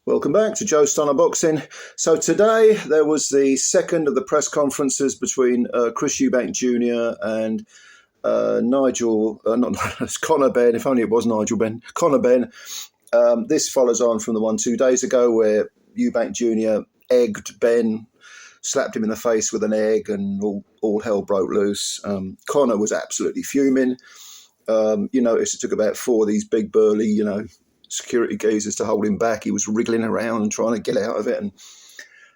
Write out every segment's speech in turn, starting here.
Welcome back to Joe Stunner Boxing. So today there was the second of the press conferences between Chris Eubank Jr. and Conor Benn, if only it was Nigel Ben, Conor Benn. This follows on from the one 2 days ago where Eubank Jr. egged Ben, slapped him in the face with an egg, and all hell broke loose. Conor was absolutely fuming. You notice it took about four of these big burly, security geezers to hold him back. He was wriggling around and trying to get out of it.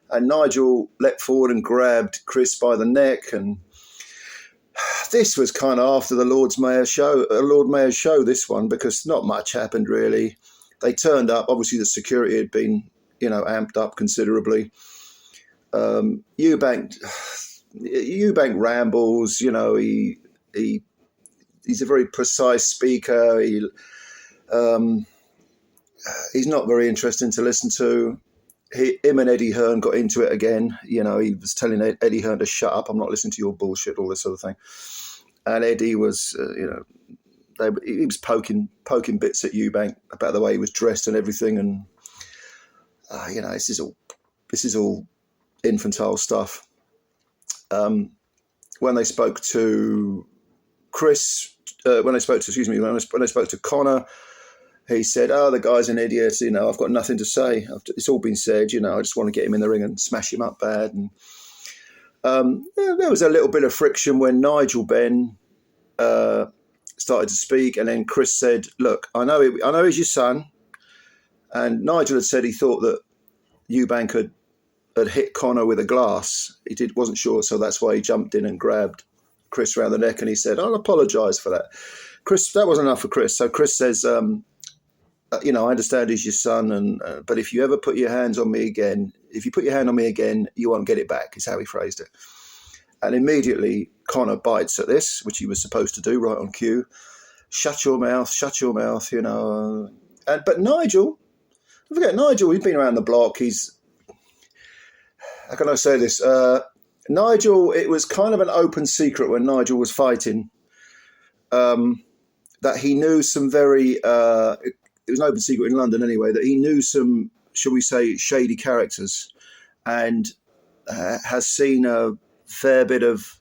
And Nigel leapt forward and grabbed Chris by the neck. And this was kind of after the Lord Mayor's show, this one, because not much happened really. They turned up. Obviously, the security had been, amped up considerably. Eubank rambles. He's a very precise speaker. He's not very interesting to listen to. Him and Eddie Hearn got into it again. He was telling Eddie Hearn to shut up. I'm not listening to your bullshit, all this sort of thing. And Eddie was, he was poking bits at Eubank about the way he was dressed and everything. And this is all infantile stuff. When they spoke to Chris, when they spoke to Conor, he said, "Oh, the guy's an idiot. I've got nothing to say. It's all been said. I just want to get him in the ring and smash him up bad." And there was a little bit of friction when Nigel Ben started to speak, and then Chris said, "Look, I know he's your son." And Nigel had said he thought that Eubank had hit Conor with a glass. Wasn't sure, so that's why he jumped in and grabbed Chris around the neck, and he said, "I'll apologise for that." Chris, that wasn't enough for Chris. So Chris says, I understand he's your son, but if you ever put your hands on me again, you won't get it back, is how he phrased it. And immediately Conor bites at this, which he was supposed to do right on cue. Shut your mouth, But Nigel, don't forget Nigel, he's been around the block. How can I say this? Nigel, it was kind of an open secret when Nigel was fighting, that he knew some very... it was an open secret in London anyway, that he knew some, shall we say, shady characters, and has seen a fair bit of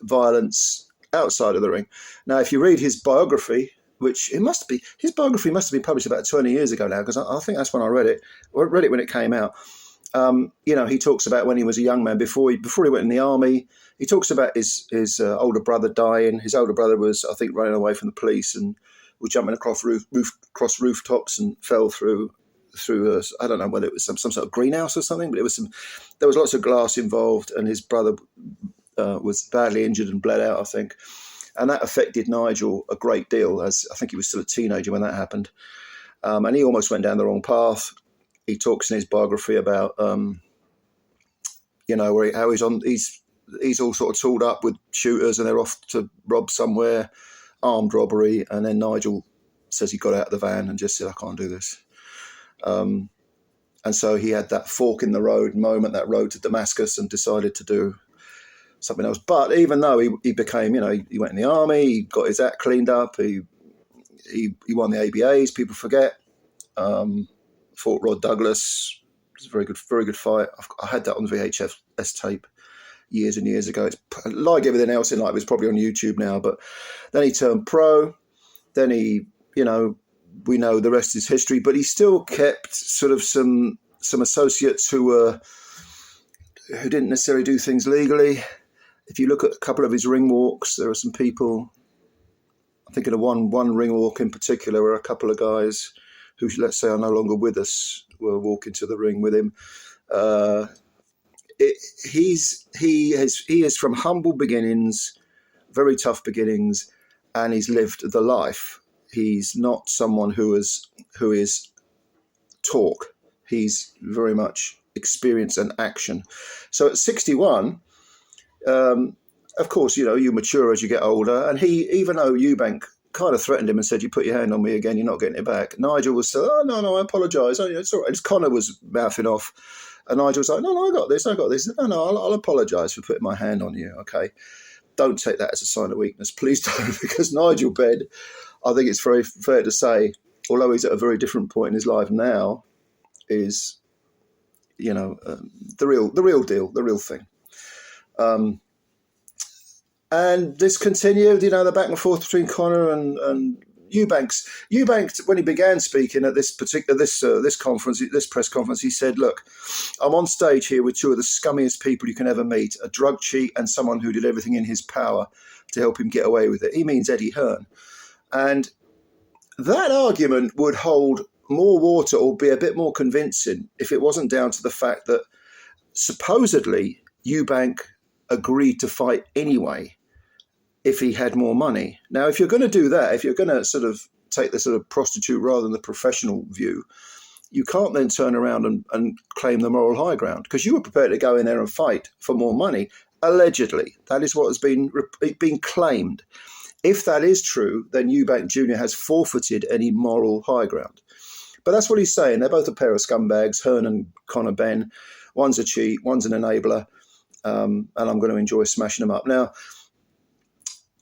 violence outside of the ring. Now, if you read his biography, his biography must have been published about 20 years ago now, because I think that's when I read it. I read it when it came out. He talks about when he was a young man, before he went in the army. He talks about his older brother dying. His older brother was, I think, running away from the police and was jumping across rooftops and fell through I don't know whether it was some sort of greenhouse or something, but there was lots of glass involved, and his brother was badly injured and bled out, I think. And that affected Nigel a great deal, as I think he was still a teenager when that happened. And he almost went down the wrong path. He talks in his biography about, how he's all sort of tooled up with shooters and they're off to rob somewhere, armed robbery. And then Nigel says he got out of the van and just said, "I can't do this." And so he had that fork in the road moment, that road to Damascus, and decided to do something else. But even though he became, he went in the army, he got his act cleaned up, he won the ABAs, people forget. Fought Rod Douglas. It was a very good fight. I had that on VHS tape years and years ago. It's like everything else in life. It's probably on YouTube now. But then he turned pro. Then he, we know the rest is history. But he still kept sort of some associates who didn't necessarily do things legally. If you look at a couple of his ring walks, there are some people. I'm thinking of one ring walk in particular, where a couple of guys who, let's say, are no longer with us, were walking to the ring with him. He is from humble beginnings, very tough beginnings, and he's lived the life. He's not someone who is talk. He's very much experience and action. So at 61, of course, you mature as you get older. And even though Eubank kind of threatened him and said, "You put your hand on me again, you're not getting it back," Nigel was saying, "Oh, no, I apologise. It's all right." And Conor was mouthing off. And Nigel was like, "No, I got this. No, I'll apologise for putting my hand on you, okay? Don't take that as a sign of weakness. Please don't," because Nigel Ben, I think it's very fair to say, although he's at a very different point in his life now, is, the real deal, the real thing. And this continued, the back and forth between Conor and Eubank. Eubank, when he began speaking at this conference, this press conference, he said, "Look, I'm on stage here with two of the scummiest people you can ever meet: a drug cheat and someone who did everything in his power to help him get away with it." He means Eddie Hearn, and that argument would hold more water or be a bit more convincing if it wasn't down to the fact that supposedly Eubank agreed to fight anyway if he had more money. Now, if you're going to do that, if you're going to sort of take the sort of prostitute rather than the professional view, you can't then turn around and claim the moral high ground, because you were prepared to go in there and fight for more money. Allegedly, that is what has been claimed. If that is true, then Eubank Jr. has forfeited any moral high ground. But that's what he's saying. They're both a pair of scumbags, Hearn and Conor Benn. One's a cheat, one's an enabler, and I'm going to enjoy smashing them up. Now,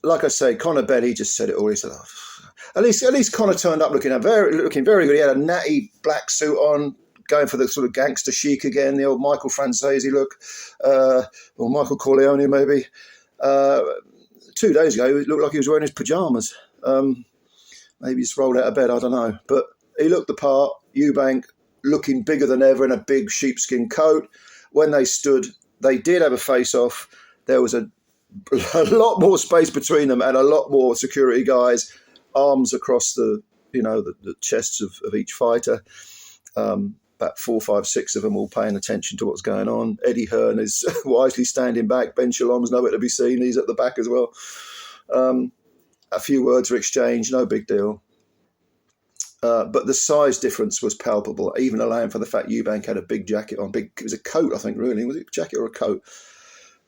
like I say, Conor Benn, he just said it all. He said, at least Conor turned up looking very good. He had a natty black suit on, going for the sort of gangster chic again, the old Michael Francese look, or Michael Corleone maybe. 2 days ago, it looked like he was wearing his pajamas. Maybe he's rolled out of bed, I don't know. But he looked the part. Eubank looking bigger than ever in a big sheepskin coat. When they stood, they did have a face-off. There was a lot more space between them and a lot more security guys, arms across the chests of each fighter. About 4, 5, 6 of them all paying attention to what's going on. Eddie Hearn is wisely standing back. Ben Shalom's nowhere to be seen. He's at the back as well. A few words were exchanged, no big deal. But the size difference was palpable, even allowing for the fact Eubank had a big jacket on. It was a coat, I think, really. Was it a jacket or a coat?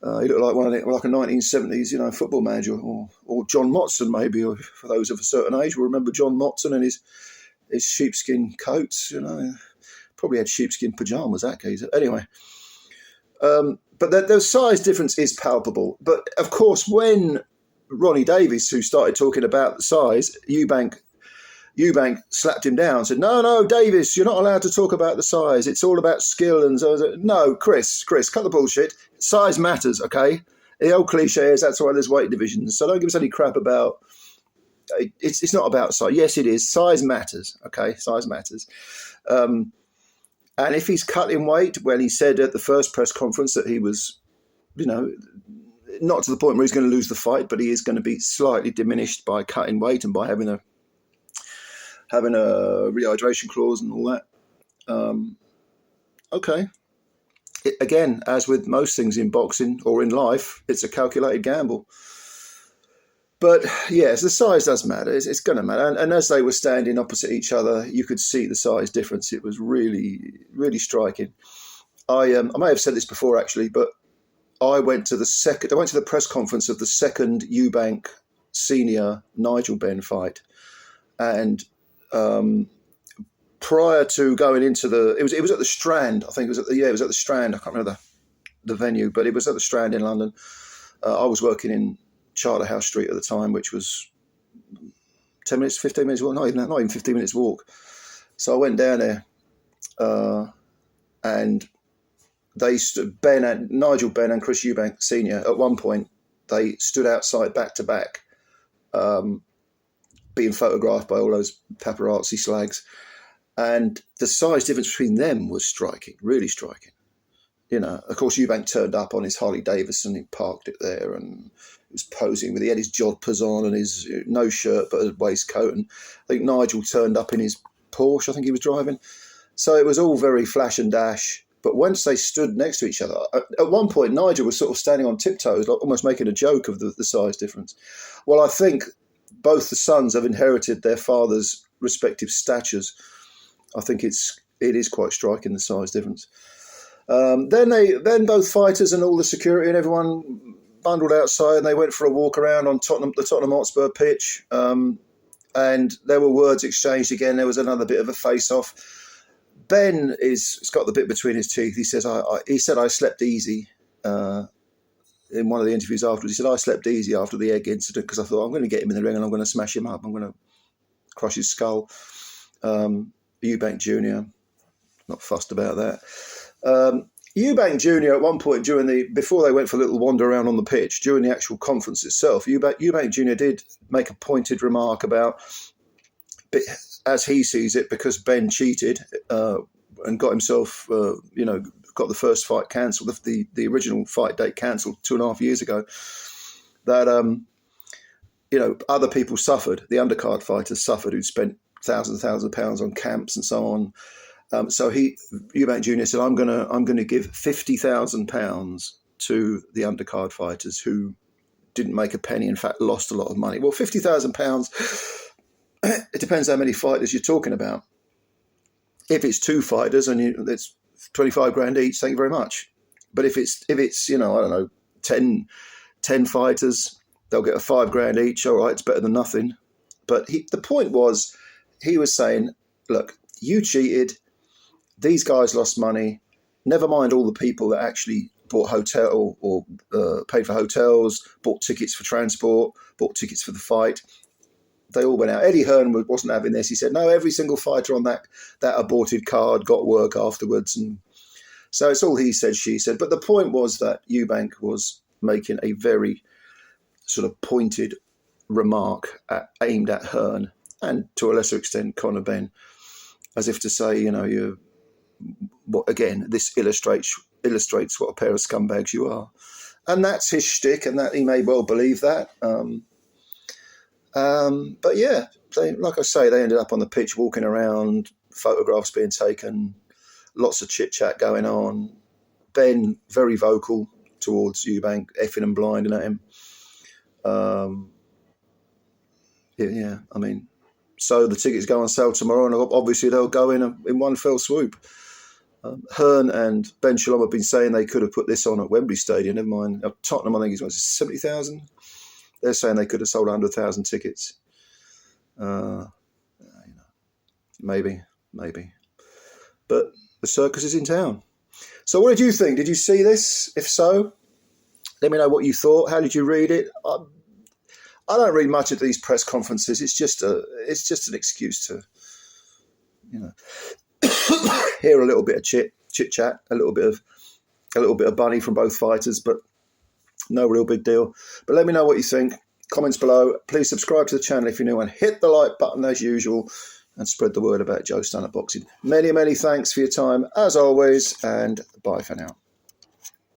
He looked like a 1970s, football manager, or John Motson, maybe. Or for those of a certain age will remember John Motson and his sheepskin coats. Probably had sheepskin pajamas that case. Anyway, but the size difference is palpable. But of course, when Ronnie Davies, who started talking about the size, Eubank slapped him down, said, no, Davis, you're not allowed to talk about the size. It's all about skill. And so I said, no, Chris, cut the bullshit. Size matters, okay? The old cliche is that's why there's weight divisions. So don't give us any crap about, it's not about size. Yes, it is. Size matters, okay? Size matters. And if he's cut in weight, when he said at the first press conference that he was, not to the point where he's going to lose the fight, but he is going to be slightly diminished by cutting weight and by having a rehydration clause and all that. Okay. Again, as with most things in boxing or in life, it's a calculated gamble. But yes, the size does matter. It's going to matter. And as they were standing opposite each other, you could see the size difference. It was really, really striking. I may have said this before actually, but I went to the press conference of the second Eubank senior Nigel Benn fight, and prior to going into it was at the Strand. I think it was at the Strand. I can't remember the venue, but it was at the Strand in London. I was working in Charterhouse Street at the time, which was 10 minutes, 15 minutes walk, not even 15 minutes walk. So I went down there, and they stood, Nigel Ben and Chris Eubank Sr. At one point, they stood outside back to back, being photographed by all those paparazzi slags. And the size difference between them was striking, really striking. Of course, Eubank turned up on his Harley Davidson. He parked it there and he was posing he had his jodhpurs on and his no shirt but a waistcoat. And I think Nigel turned up in his Porsche, I think he was driving. So it was all very flash and dash. But once they stood next to each other, at one point, Nigel was sort of standing on tiptoes, like almost making a joke of the size difference. Well, I think both the sons have inherited their father's respective statures. I think it is quite striking, the size difference. Then both fighters and all the security and everyone bundled outside, and they went for a walk around on the Tottenham Hotspur pitch. And there were words exchanged again. There was another bit of a face-off. Ben has got the bit between his teeth. He says, he said I slept easy. In one of the interviews afterwards, he said I slept easy after the egg incident because I thought I'm going to get him in the ring and I'm going to smash him up. I'm going to crush his skull. Eubank Jr. not fussed about that. Eubank Jr. at one point before they went for a little wander around on the pitch, during the actual conference itself, Eubank Jr. did make a pointed remark about, as he sees it, because Ben cheated and got himself, got the first fight cancelled, the original fight date cancelled 2.5 years ago, that, other people suffered. The undercard fighters suffered who'd spent thousands of pounds on camps and so on. So Eubank Jr. said, I'm gonna give £50,000 to the undercard fighters who didn't make a penny, in fact lost a lot of money. Well, £50,000, it depends how many fighters you're talking about. If it's 2 fighters and it's 25 grand each, thank you very much. But if it's I don't know, 10 fighters, they'll get a 5 grand each. All right, it's better than nothing. But the point was, he was saying, look, you cheated. These guys lost money. Never mind all the people that actually bought hotel or paid for hotels, bought tickets for transport, bought tickets for the fight. They all went out. Eddie Hearn wasn't having this. He said, no, every single fighter on that aborted card got work afterwards. And so it's all he said, she said. But the point was that Eubank was making a very sort of pointed remark aimed at Hearn and to a lesser extent Conor Benn, as if to say, again, this illustrates what a pair of scumbags you are. And that's his shtick, and that he may well believe that. But yeah, like I say, they ended up on the pitch walking around, photographs being taken, lots of chit-chat going on. Ben very vocal towards Eubank, effing and blinding at him. So the tickets go on sale tomorrow, and obviously they'll go in one fell swoop. Hearn and Ben Shalom have been saying they could have put this on at Wembley Stadium. Never mind. Tottenham, I think, is 70,000. They're saying they could have sold 100,000 tickets. Maybe. But the circus is in town. So what did you think? Did you see this? If so, let me know what you thought. How did you read it? I don't read much of these press conferences. It's just an excuse to, hear a little bit of chit chat, a little bit of bunny from both fighters, but no real big deal. But let me know what you think. Comments below. Please subscribe to the channel if you're new, and hit the like button as usual, and spread the word about Joe Stanhope Boxing. Many, many thanks for your time as always, and bye for now.